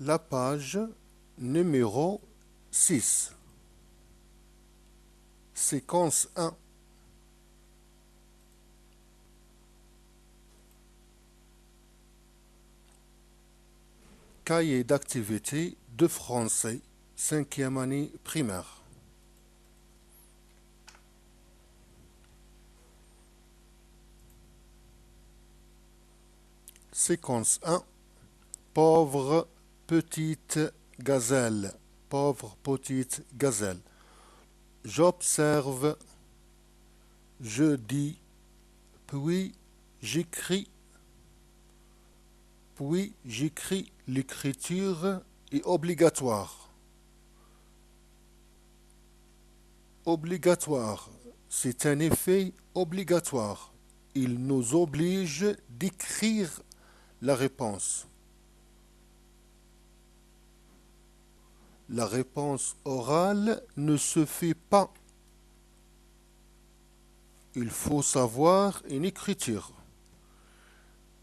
la page numéro 6. Séquence 1. Cahier d'activité de français, 5e année primaire. Séquence 1. Pauvre petite gazelle. Pauvre petite gazelle. J'observe, je dis, puis j'écris. L'écriture est obligatoire. Obligatoire, c'est un effet obligatoire. Il nous oblige d'écrire la réponse. La réponse orale ne se fait pas. Il faut savoir une écriture.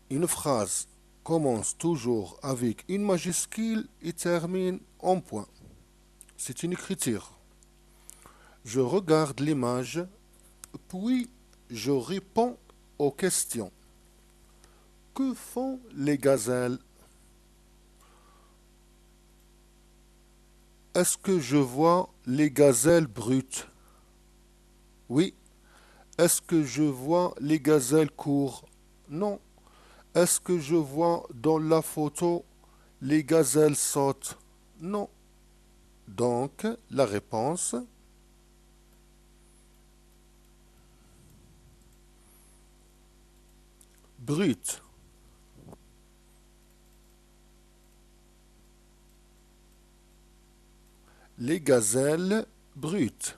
Une phrase commence toujours avec une majuscule et termine en point. C'est une écriture. Je regarde l'image, puis je réponds aux questions. Que font les gazelles? Est-ce que je vois les gazelles brutes? Oui. Est-ce que je vois les gazelles courtes? Non. Est-ce que je vois dans la photo les gazelles sautent? Non. Donc, la réponse, brute. Les gazelles brutes.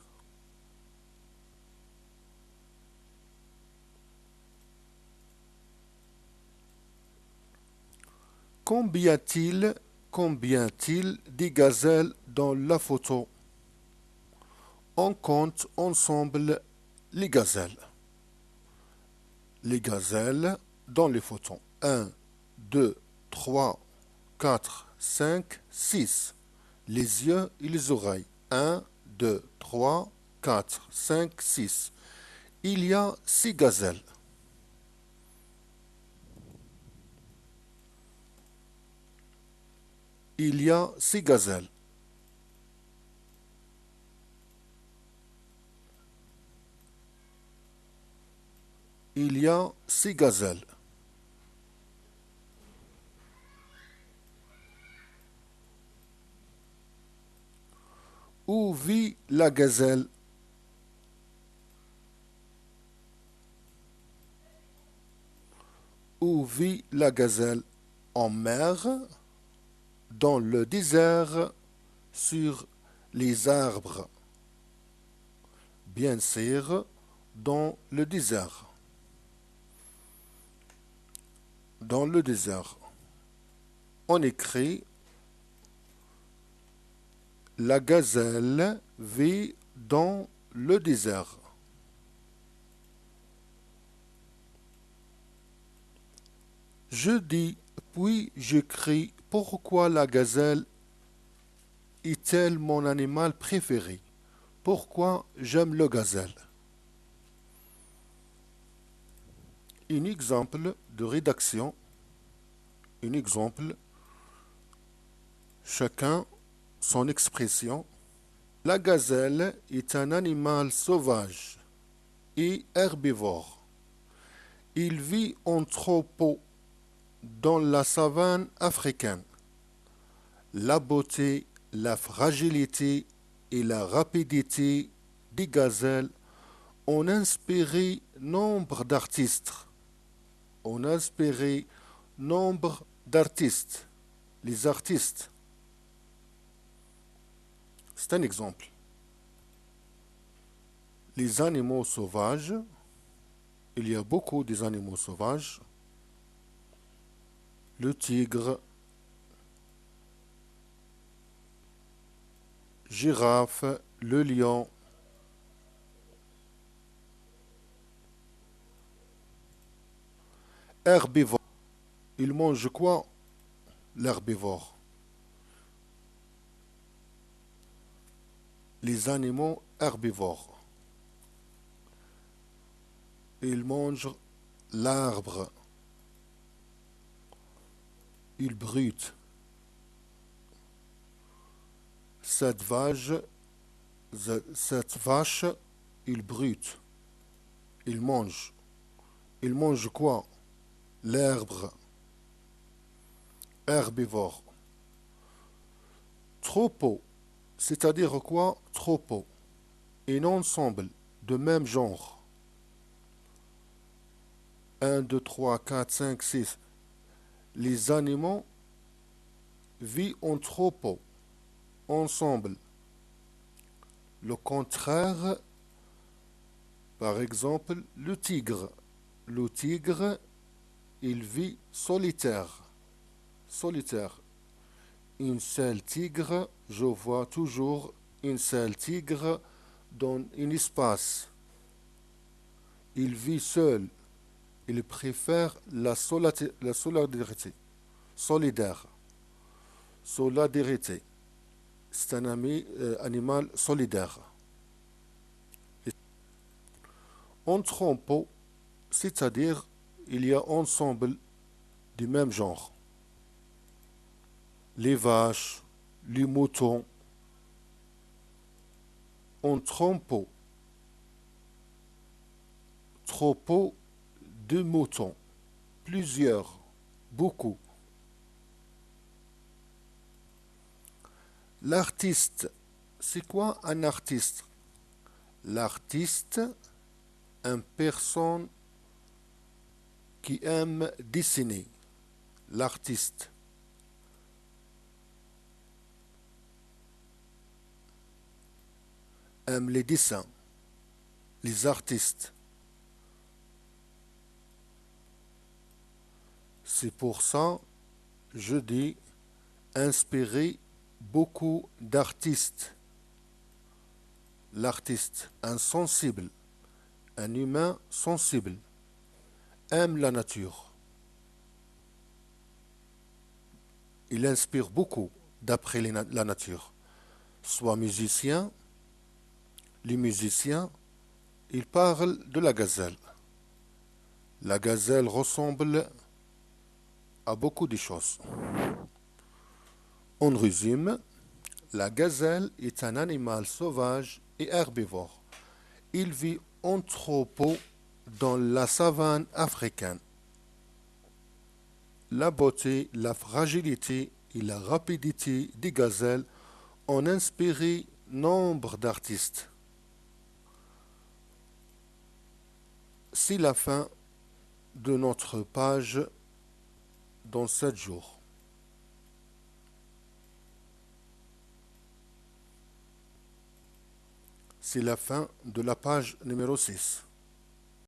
Combien-t-il des gazelles dans la photo? On compte ensemble les gazelles. Les gazelles dans les photos. 1, 2, 3, 4, 5, 6. Les yeux et les oreilles. 1, 2, 3, 4, 5, 6. Il y a 6 gazelles. Il y a 6 gazelles. Il y a 6 gazelles. Où vit la gazelle? Où vit la gazelle? En mer, dans le désert, sur les arbres. Bien sûr, dans le désert. Dans le désert. On écrit la gazelle vit dans le désert. Je dis, puis j'écris pourquoi la gazelle est-elle mon animal préféré? Pourquoi j'aime le gazelle? Un exemple de rédaction. Un exemple. Chacun son expression. La gazelle est un animal sauvage et herbivore. Il vit en troupeau dans la savane africaine. La beauté, la fragilité et la rapidité des gazelles ont inspiré nombre d'artistes. Ont inspiré nombre d'artistes. Les artistes. C'est un exemple. Les animaux sauvages, il y a beaucoup des animaux sauvages. Le tigre, girafe, le lion, herbivore. Il mange quoi, l'herbivore? les animaux herbivores. Ils mangent l'arbre. Ils brutent. Cette vache, cette vache, il brute. Il mange. Il mange quoi? L'herbe. Herbivore. Troupeau, c'est-à-dire quoi? Troupeau. Un ensemble de même genre. Un, 2, 3, 4, 5, 6. Les animaux vivent en troupeau, ensemble. Le contraire, par exemple, le tigre. Le tigre, il vit solitaire. Solitaire. Une seule tigre, je vois toujours une seule tigre dans un espace. Il vit seul. Il préfère la solidarité. Solidaire. Solidarité. C'est un animal solidaire. En troupeau, c'est-à-dire il y a ensemble du même genre. Les vaches, les moutons, en troupeau. Troupeau de moutons. Plusieurs, beaucoup. L'artiste, c'est quoi un artiste? L'artiste, une personne qui aime dessiner. L'artiste aime les dessins. Les artistes. C'est pour ça que je dis inspirer beaucoup d'artistes. L'artiste, insensible, un humain sensible, aime la nature. Il inspire beaucoup d'après la nature. Soit musicien, les musiciens, ils parlent de la gazelle. La gazelle ressemble à beaucoup de choses. En résumé, la gazelle est un animal sauvage et herbivore. Il vit en troupeau dans la savane africaine. La beauté, la fragilité et la rapidité des gazelles ont inspiré nombre d'artistes. C'est la fin de notre page dans 7 jours. C'est la fin de la page numéro 6.